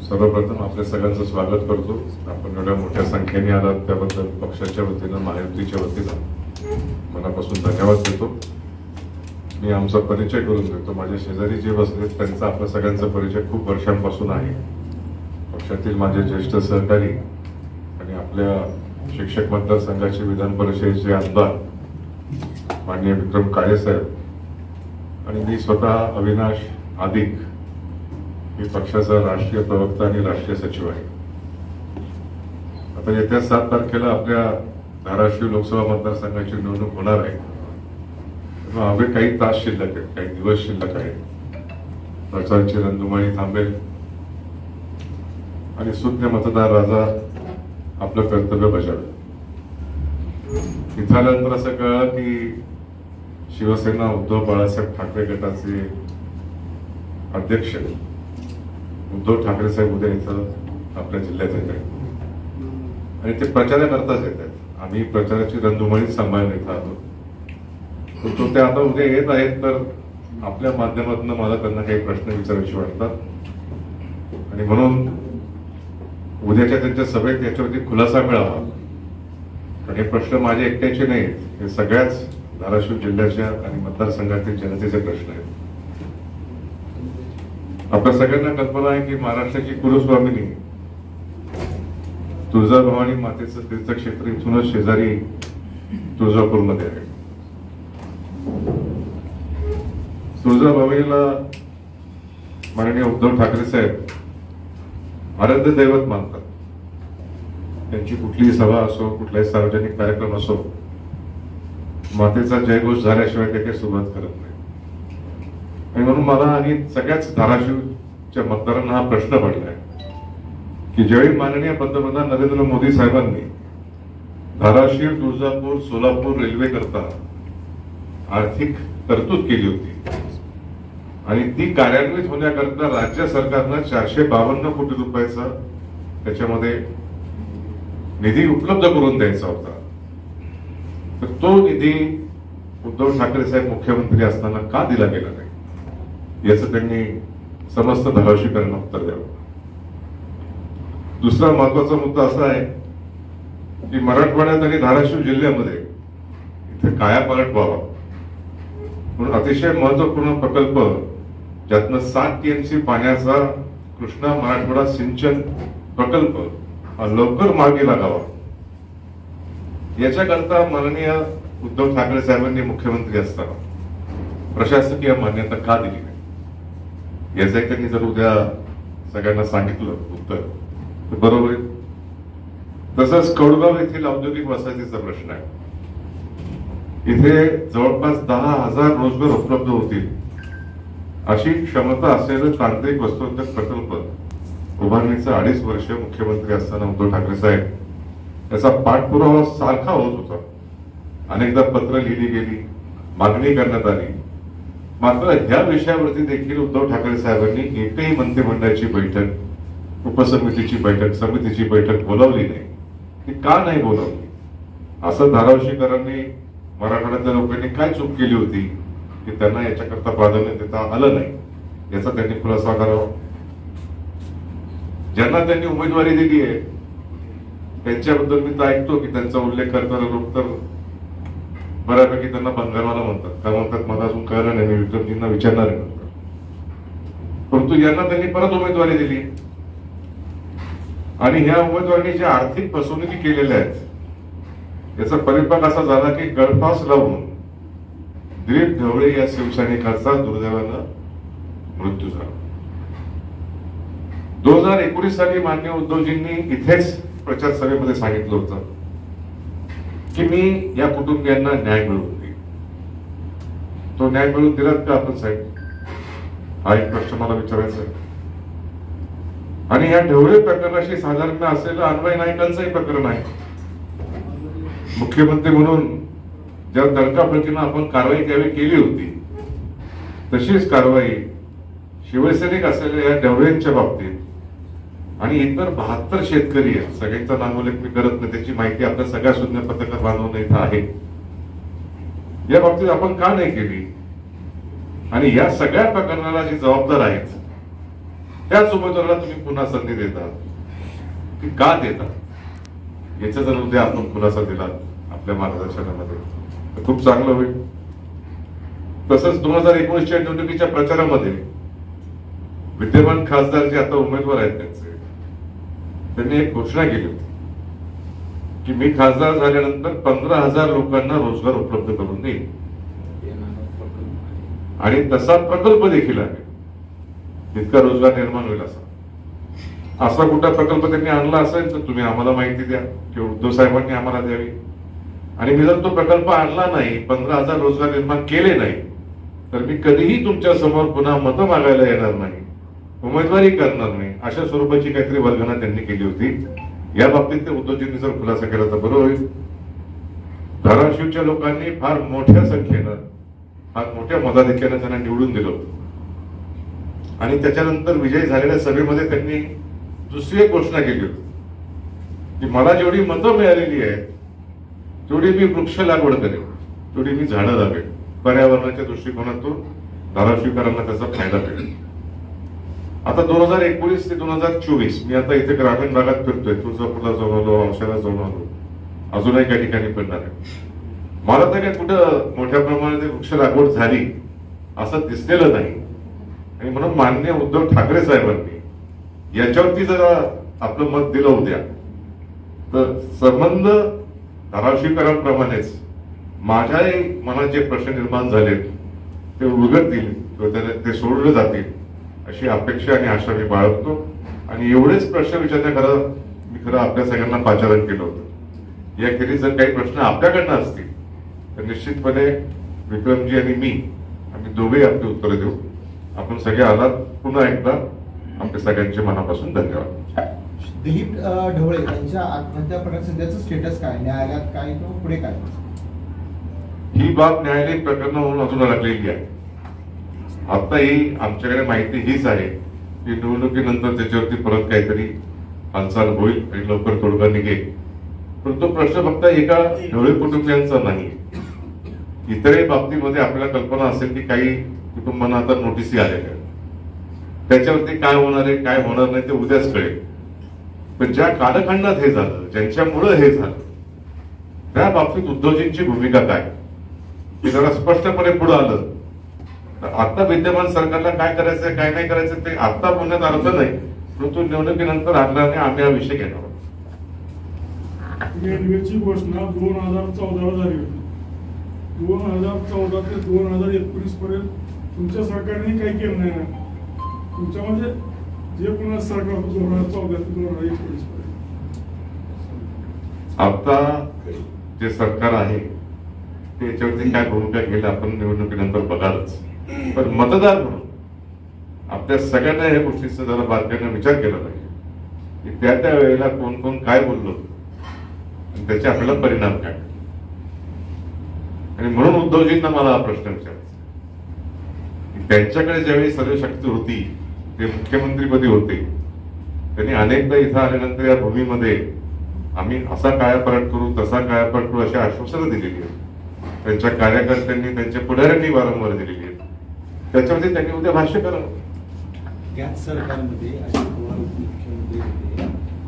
सर्वप्रथम आपल्या सगळ्यांचं स्वागत करतो. आपण एवढ्या मोठ्या संख्येने आलात त्याबद्दल पक्षाच्या वतीनं, महायुतीच्या वतीनं मनापासून धन्यवाद देतो. मी आमचा परिचय करून देतो. माझ्या शेजारी जे बसले त्यांचा आपल्या सगळ्यांचा परिचय खूप वर्षांपासून आहे. पक्षातील माझे ज्येष्ठ सहकारी आणि आपल्या शिक्षक मतदारसंघाचे विधान परिषदेचे आमदार माननीय विक्रम काळे साहेब आणि मी स्वतः अविनाश आदिक, मी पक्षाचा राष्ट्रीय प्रवक्ता आणि राष्ट्रीय सचिव आहे. आता येत्या 7 तारखेला आपल्या धाराशिव लोकसभा मतदारसंघाची निवडणूक होणार आहे. अवघे काही तास शिल्लक आहेत, काही दिवस शिल्लक आहेत. प्रचाराची रणधुमाळी थांबेल आणि सुज्ञ मतदार राजा आपलं कर्तव्य बजावेल. इथं आल्यानंतर असं कळलं की शिवसेना उद्धव बाळासाहेब ठाकरे गटाचे अध्यक्ष उद्धव ठाकरे साहेब उद्या इथं आपल्या जिल्ह्यात येत आहेत आणि ते प्रचाराकरताच येत आहेत. आम्ही प्रचाराची रणधुमाळी सांभाळून इथं आलो. तो ते आता उद्या येत आहेत, तर आपल्या माध्यमातून मला त्यांना काही प्रश्न विचारायचे वाटतात आणि म्हणून उद्याच्या त्यांच्या सभेत याच्यावरती खुलासा मिळावा. कारण हे प्रश्न माझे एकट्याचे नाहीत, हे सगळ्याच धाराशिव जिल्ह्याच्या आणि मतदारसंघातील जनतेचे प्रश्न आहेत. आपल्या सगळ्यांना कल्पना आहे की महाराष्ट्राची कुलस्वामिनी तुळजाभवानी मातेचं तीर्थक्षेत्र इथूनच शेजारी तुळजापूरमध्ये आहे. तुळजाभवानीला माननीय उद्धव ठाकरे साहेब आराध्य दैवत मानतात. त्यांची कुठलीही सभा असो, कुठलाही सार्वजनिक कार्यक्रम असो, मातेचा जयघोष झाल्याशिवाय ते काही सुरुवात करत नाही. आणि म्हणून मला आणि सगळ्याच धाराशिवच्या मतदारांना हा प्रश्न पडलाय की ज्यावेळी माननीय पंतप्रधान नरेंद्र मोदी साहेबांनी धाराशिव, तुळजापूर, सोलापूर रेल्वे करता आर्थिक तरतूद केली होती आणि ती कार्यान्वित होण्याकरता राज्य सरकारनं 452 कोटी रुपयाचा त्याच्यामध्ये निधी उपलब्ध करून द्यायचा होता. तर तो निधी उद्धव ठाकरे साहेब मुख्यमंत्री असताना का दिला गेला नाही, याचं त्यांनी समस्त धाराशिवकरांना उत्तर द्यावं. दुसरा महत्वाचा मुद्दा असा आहे की मराठवाड्यात आणि धाराशिव जिल्ह्यामध्ये इथे कायापालट व्हावा म्हणून अतिशय महत्वपूर्ण प्रकल्प, ज्यातनं 7 TMC पाण्याचा कृष्णा मराठवाडा सिंचन प्रकल्प हा लवकर मार्गी लागावा, याच्याकरता माननीय उद्धव ठाकरे साहेबांनी मुख्यमंत्री असताना प्रशासकीय मान्यता का दिली नाही, याचंही त्यांनी जर उद्या सगळ्यांना सांगितलं उत्तर तर बरोबर आहे. तसंच कौडगाव येथील औद्योगिक वसाहतीचा प्रश्न आहे. इथे जवळपास 10,000 रोजगार उपलब्ध होतील अशी क्षमता असलेलं तांत्रिक वस्त्रोद्योग प्रकल्प उभारणीचं 2.5 वर्ष मुख्यमंत्री असताना उद्धव ठाकरे साहेब त्याचा पाठपुरावा सारखा होत होता. अनेकदा पत्र लिहिली गेली, मागणी करण्यात आली, मात्र ह्या विषयावरती देखील उद्धव ठाकरे साहेबांनी एकही मंत्रिमंडळाची बैठक, उपसमितीची बैठक, समितीची बैठक बोलावली नाही. ती का नाही बोलावली, असं धाराशिवकरांनी, मराठवाड्यातल्या लोकांनी काय चूक केली होती की त्यांना याच्याकरता प्राधान्य देता आलं नाही, याचा त्यांनी खुलासा करावा. ज्यांना त्यांनी उमेदवारी दिली आहे त्यांच्याबद्दल मी तर ऐकतो की त्यांचा उल्लेख करताना लोक तर बऱ्यापैकी त्यांना बंगारवाला म्हणतात. काय म्हणतात मला अजून कळलं नाही, मी विक्रमजींना विचारणार आहे नंतर. परंतु यांना त्यांनी परत उमेदवारी दिली आणि ह्या उमेदवारांनी ज्या आर्थिक फसवणुकी केलेल्या आहेत याचा परिपाक असा झाला की गळफास लावून दिलीप ढवळे या शिवसैनिकाचा दुर्दैवानं मृत्यू झाला. 2019 साली माननीय उद्धवजींनी इथेच प्रचार सभेमध्ये सांगितलं होतं की मी या कुटुंबियांना न्याय मिळवून देईन. तो न्याय मिळवून दिलात का आपण साहेब, हा एक प्रश्न मला विचारायचा आहे. आणि या ढवळे प्रकरणाशी साधारण असलेलं अन्वय नाईकांचंही प्रकरण आहे. मुख्यमंत्री म्हणून ज्या तडकाफडकीनं आपण कारवाई त्यावेळी केली होती तशीच कारवाई शिवसैनिक असलेल्या या ढवळेंच्या बाबतीत आणि इतर 72 शेतकरी आहेत, सगळ्यांचा नामोल्लेख मी करत नाही, त्याची माहिती आपल्या सगळ्या सुज्ञ पत्रकार बांधवांना इथं आहे, या बाबतीत आपण का नाही केली. आणि या सगळ्या प्रकरणाला जे जबाबदार आहेत त्याच उमेदवाराला तुम्ही पुन्हा संधी देता की का देता, याचा जर उद्या आपण खुलासा दिला आपल्या मार्गदर्शनामध्ये तर खूप चांगलं होईल. तसंच 2019च्या निवडणुकीच्या प्रचारामध्ये विद्यमान खासदार जे आता उमेदवार आहेत त्यांनी एक घोषणा केली होती की मी खासदार झाल्यानंतर 15,000 लोकांना रोजगार उपलब्ध करून देईन आणि तसा प्रकल्प देखील आहे जितका रोजगार निर्माण होईल असा कुठला प्रकल्प त्यांनी आणला असेल तर तुम्ही आम्हाला माहिती द्या किंवा उद्धव साहेबांनी आम्हाला द्यावी. आणि मी जर तो प्रकल्प आणला नाही, 15,000 रोजगार निर्माण केले नाही, तर मी कधीही तुमच्या समोर पुन्हा मतं मागायला येणार नाही, उमेदवारी करणार नाही, अशा स्वरूपाची काहीतरी वर्गणा त्यांनी केली होती. या बाबतीत ते उद्धवजींनी जर खुलासा केला तर बरं होईल. धाराशिवच्या लोकांनी फार मोठ्या संख्येनं, फार मोठ्या मताधिक्यानं त्यांना निवडून दिलं होतं आणि त्याच्यानंतर विजयी झालेल्या सभेमध्ये त्यांनी दुसरी एक घोषणा केली होती की मला जेवढी मतं मिळालेली आहेत तेवढी मी वृक्ष लागवड करेन, तेवढी मी झाडं लावेन. पर्यावरणाच्या दृष्टिकोनातून धाराशिवकरांना त्याचा फायदा मिळेल. आता 2019 ते 2024 मी आता इथे ग्रामीण भागात फिरतोय, तुळजापूरला जाऊन आलो, औषधाला जाऊन आलो, अजूनही काही ठिकाणी फिरणार आहे. मला तर काय कुठं मोठ्या प्रमाणात वृक्ष लागवड झाली असं दिसलेलं नाही. आणि म्हणून माननीय उद्धव ठाकरे साहेबांनी याच्यावरती जरा आपलं मत दिलं उद्या तर संबंध धाराशिवकरांप्रमाणेच माझ्याही मनात जे प्रश्न निर्माण झालेत ते उलगडतील किंवा ते सोडले जातील अशी अपेक्षा आणि आशा मी बाळगतो. आणि एवढेच प्रश्न विचारण्या मी खरं आपल्या सगळ्यांना पाचारण केलं होतं. याखेरीज जर काही प्रश्न आपल्याकडनं असतील तर निश्चितपणे विक्रमजी आणि मी आम्ही दोघेही आपली उत्तरं देऊ. आपण सगळे आलात, पुन्हा एकदा आपल्या सगळ्यांचे मनापासून धन्यवाद. दिलीप ढवळे यांच्या आत्महत्या प्रकरणाचं सध्याचं स्टेटस काय, न्यायालयात काय, तो पुढे काय? ही बाब न्यायालयीन प्रकरण म्हणून अजून अडकलेली आहे. आताही आमच्याकडे माहिती हीच आहे की निवडणुकीनंतर त्याच्यावरती परत काहीतरी हालचाल होईल आणि लवकर तोडगा निघेल. पण तो प्रश्न फक्त एका ढवळे कुटुंबियांचा नाही, इतरही बाबतीमध्ये आपल्याला कल्पना असेल की काही कुटुंबांना आता नोटीसी आलेल्या, त्याच्यावरती काय होणार आहे काय होणार नाही ते उद्याच कळेल. पण ज्या कालखंडात हे झालं, ज्यांच्यामुळं हे झालं, त्या बाबतीत उद्धवजींची भूमिका काय हे जरा स्पष्टपणे पुढे आलं तर आता विद्यमान सरकारला काय करायचंय काय नाही करायचं ते आता बोलण्यात अर्थ नाही, परंतु निवडणुकीनंतर आग्रहाने आम्ही हा विषय घेणार आहोत. रेल्वेची घोषणा 2014 झाली होती. 2014 ते 2019 पर्यंत तुमच्या सरकारने काही केलं नाही. तुमच्यामध्ये जे पुन्हा सरकार होतं 2014 ते 2019 पर्यंत, आता जे सरकार आहे त्याच्यावरती काय भूमिका घेईल आपण निवडणुकीनंतर बघालच. पण मतदार म्हणून आपल्या सगळ्यांना या गोष्टीचा जरा बारकाईने विचार केला पाहिजे की त्या वेळेला कोण कोण काय बोललो आणि त्याचे आपल्याला परिणाम काय. आणि म्हणून उद्धवजींना मला हा प्रश्न विचारायचा की त्यांच्याकडे ज्यावेळी सर्व शक्ती होती, ते मुख्यमंत्रीपदी होते, त्यांनी अनेकदा इथं आल्यानंतर या भूमीमध्ये आम्ही असा कायापालट करू तसा कायापालट करू अशी आश्वासनं दिलेली आहेत. त्यांच्या कार्यकर्त्यांनी त्यांच्या पुढाऱ्यांनी वारंवार दिलेली आहेत. त्याच्यावरती त्यांनी उद्या भाष्य करावं. त्याच सरकारमध्ये अजित पवार उपमुख्यमंत्री होते,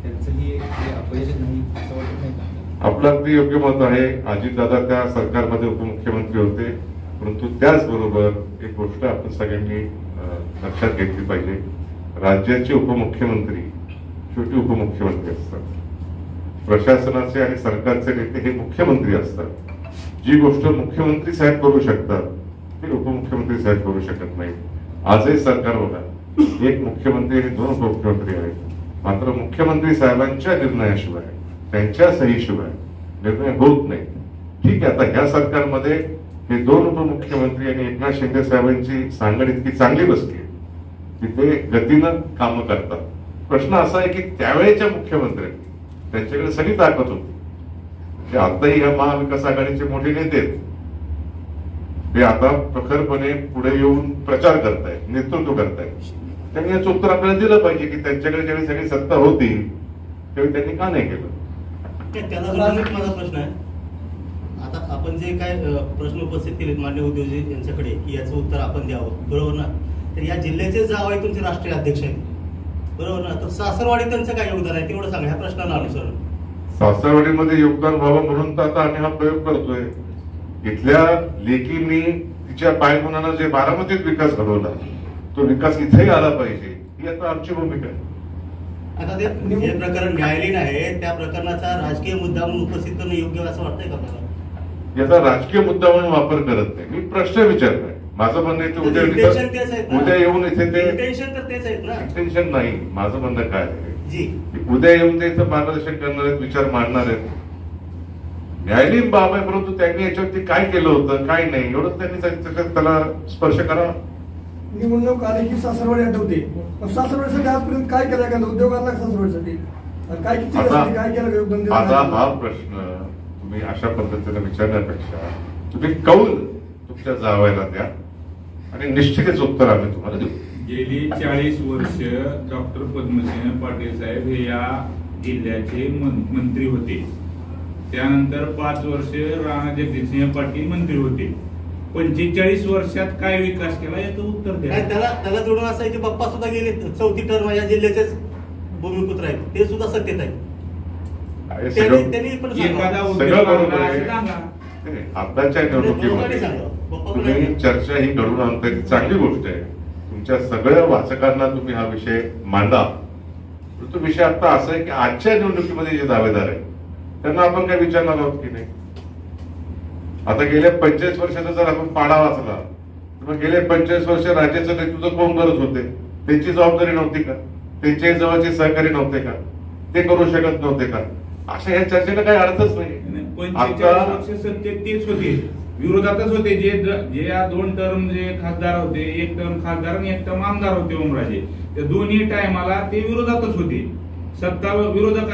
त्यांचंही अपयश नाही असं वाटत नाही का? आपलं अगदी योग्य मत आहे. अजितदादा त्या सरकारमध्ये उपमुख्यमंत्री होते, परंतु त्याचबरोबर एक गोष्ट आपण सगळ्यांनी लक्षात घेतली पाहिजे, राज्याचे उपमुख्यमंत्री शेवटी उपमुख्यमंत्री असतात. प्रशासनाचे आणि सरकारचे नेते हे मुख्यमंत्री असतात. जी गोष्ट मुख्यमंत्री साहेब करू शकतात ते उपमुख्यमंत्री साहेब करू शकत नाही. आजही सरकार बघा, एक मुख्यमंत्री आणि 2 उपमुख्यमंत्री आहेत, मात्र मुख्यमंत्री साहेबांच्या निर्णयाशिवाय, त्यांच्या सहीशिवाय निर्णय होत नाही. ठीक आहे, आता ह्या सरकारमध्ये हे 2 उपमुख्यमंत्री आणि एकनाथ शिंदे साहेबांची सांगड इतकी चांगली बसली की ते गतीनं कामं करतात. प्रश्न असा आहे की त्यावेळेच्या मुख्यमंत्र्यांनी त्यांच्याकडे सगळी ताकद होती. ते आताही ह्या महाविकास आघाडीचे मोठे नेते ते आता प्रखरपणे पुढे येऊन प्रचार करतायत, नेतृत्व करतायत. त्यांनी याचं उत्तर आपल्याला दिलं पाहिजे की त्यांच्याकडे ज्यावेळी सगळी सत्ता होती त्यावेळी त्यांनी का नाही केलं. त्याला माझा प्रश्न आहे, आता आपण जे काय प्रश्न उपस्थित केलेत माननीय उद्योजक यांच्याकडे की याचं उत्तर आपण द्यावं, बरोबर ना? तर या जिल्ह्याचे जावई तुमचे राष्ट्रीय अध्यक्ष आहेत, बरोबर ना? तर सासरवाडी त्यांचं काय योगदान आहे तेवढं सांगा ह्या प्रश्नाला अनुसरून. सासरवाडीमध्ये योगदान व्हावं म्हणून तर आता आम्ही हा प्रयोग करतोय. इथल्या लेकींनी तिच्या पायगुणानं जे बारामतीत विकास घडवला तो विकास इथेही आला पाहिजे ही आता आमची भूमिका आहे. आता ते जे प्रकरण न्यायालयीन आहे त्या प्रकरणाचा राजकीय मुद्दा म्हणून उपस्थित करणं योग्य असं वाटतंय का आपल्याला? याचा राजकीय मुद्दा म्हणून वापर करत नाही. मी प्रश्न विचारतोय. माझं म्हणणं आहे ते इंटेन्शन तेच आहेत ना? उद्या येऊन इथे ते इंटेन्शन तर तेच आहेत ना? इंटेन्शन नाही. माझं म्हणणं काय आहे जी उद्या येऊन ते इथं मार्गदर्शन करणार आहेत, विचार मांडणार आहेत. न्यायालयीन बाब आहे, परंतु त्यांनी याच्यावरती काय केलं होतं काय नाही एवढंच त्यांनी त्याच्यात त्याला स्पर्श करावा. निवडणूक आली की सासरवाडी आठवते. सासरवाडीसाठी आजपर्यंत काय केलं का उद्योगांना सासरवाडीसाठी काय किती काय केलं का योगदान आता दिलं? हा प्रश्न तुम्ही अशा पद्धतीने विचारण्यापेक्षा तुम्ही कौल तुमच्या जावयाला द्या आणि निश्चितच उत्तर आम्ही तुम्हाला देऊ. गेली 40 वर्ष डॉक्टर पद्मसिंह पाटील साहेब हे या जिल्ह्याचे मंत्री होते. त्यानंतर 5 वर्ष राणा जगजितसिंह पाटील मंत्री होते. 45 वर्षात काय विकास केला याचं उत्तर द्या. नाही, त्याला जोडून असं आहे की बाप्पा सुद्धा गेले 4थी टर्म या जिल्ह्याचेच भूमिपुत्र आहेत, ते सुद्धा सत्तेत आहेत. हे सगळं त्यांनी पण एखादा सांगावं. उद्योग सगळं बरोबर आणला आहे. असं सांगा. आताच्या निवडणुकीमध्ये तुम्ही चर्चा ही घडून आणताय ती चांगली गोष्ट आहे. तुमच्या सगळ्या वाचकांना तुम्ही हा विषय मांडा. तो विषय आता असा आहे की आजच्या निवडणुकीमध्ये जे दावेदार आहेत त्यांना आपण काय विचारणार आहोत की नाही. आता गेल्या 45 वर्षाचा जर आपण पाडा वाचला तर मग गेले 45 वर्ष राज्याचं नेतृत्व कोण करत होते? त्यांची जबाबदारी नव्हती का? त्यांचे जवळचे सहकारी नव्हते का? ते करू शकत नव्हते का? अशा या चर्चेला काही अर्थच नाही. 45 वर्ष सत्तेत तेच होते, विरोधातच होते. जे या 2 टर्म जे खासदार होते, 1 टर्म खासदार आणि 1 टर्म आमदार होते ओमराजे, त्या दोन्ही टायमाला ते विरोधातच होते. सत्ता विरोधक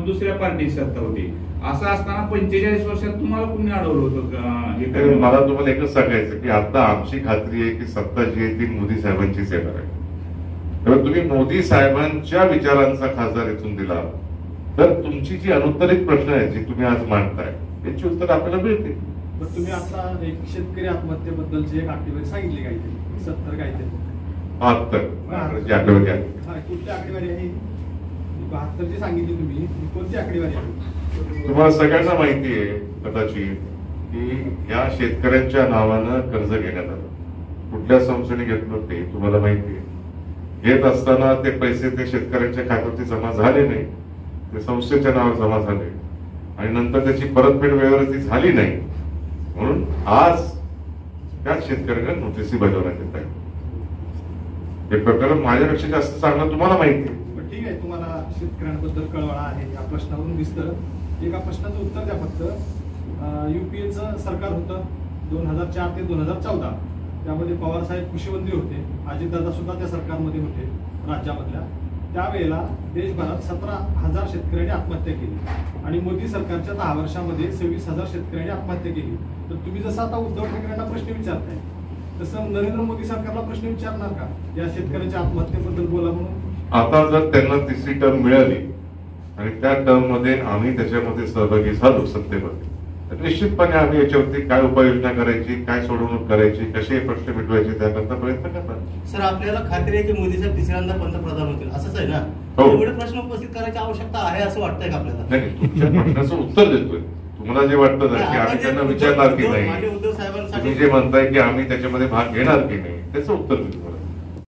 दुसऱ्या पार्टी सत्ता होती. असं असताना 45 वर्षात तुम्हाला कुणी अडवलं होतं? मला तुम्हाला एकच सांगायचं की आता आमची खात्री आहे की सत्ता जी आहे ती मोदी साहेबांचीच येणार आहे. तेव्हा तुम्ही मोदी साहेबांच्या विचारांचा खासदार इथून दिला तर तुमची जी अनुत्तरित प्रश्न आहेत जी तुम्ही आज मांडताय याची उत्तर आपल्याला मिळतील. पण तुम्ही आता एक शेतकरी आत्महत्येबद्दलची एक आकडेवारी सांगितली काहीतरी 70 काहीतरी 72 आकडेवारी आहे. कुठली आकडेवारी आहे? 72 जी सांगितली तुम्ही कोणती आकडेवारी आहे? तुम्हाला सगळ्यांना माहिती आहे कदाचित की या शेतकऱ्यांच्या नावानं कर्ज घेण्यात आलं. कुठल्या संस्थेने घेतलं ते तुम्हाला माहिती आहे. घेत असताना ते पैसे ते शेतकऱ्यांच्या खात्यावरती जमा झाले नाही, ते संस्थेच्या नावावर जमा झाले आणि नंतर त्याची परतफेड व्यवस्थित झाली नाही म्हणून आज त्या शेतकऱ्यांना नोटीसी बजावण्यात येत आहे. हे प्रकरण माझ्यापेक्षा जास्त चांगलं तुम्हाला माहिती आहे. ठीक आहे, तुम्हाला शेतकऱ्यांबद्दल कळवळा आहे या प्रश्नावरून दिसतं. एका प्रश्नाचं उत्तर द्या फक्त. युपीएचं सरकार होतं 2004 ते 2014. त्यामध्ये पवार साहेब कृषी मंत्री होते. अजितदादा सुद्धा त्या सरकारमध्ये होते राज्यामधल्या. त्यावेळेला देशभरात 17,000 शेतकऱ्यांनी आत्महत्या केली आणि मोदी सरकारच्या 10 वर्षामध्ये 26,000 शेतकऱ्यांनी आत्महत्या केली. तर तुम्ही जसं आता उद्धव ठाकरेंना प्रश्न विचारताय तसं नरेंद्र मोदी सरकारला प्रश्न विचारणार का या शेतकऱ्यांच्या आत्महत्येबद्दल बोला म्हणून? आता जर त्यांना 3री टर्म मिळाली आणि त्या टर्म मध्ये आम्ही त्याच्यामध्ये सहभागी झालो सत्तेमध्ये तर निश्चितपणे आम्ही याच्यावरती काय उपाययोजना करायची, काय सोडवणूक करायची, कसे प्रश्न मिटवायचे त्याकरता प्रयत्न करणार. सर आपल्याला खात्री आहे की मोदी साहेब 3ऱ्यांदा पंतप्रधान होतील असंच आहे ना? हो. एवढे प्रश्न उपस्थित करायची आवश्यकता आहे असं वाटतंय का आपल्याला? नाही, तुमच्या प्रश्नाचं उत्तर देतोय. तुम्हाला जे वाटतं ना की आम्ही त्यांना विचारणार की नाही, तुम्ही जे म्हणताय की आम्ही त्याच्यामध्ये भाग घेणार की नाही त्याचं उत्तर मी तुम्हाला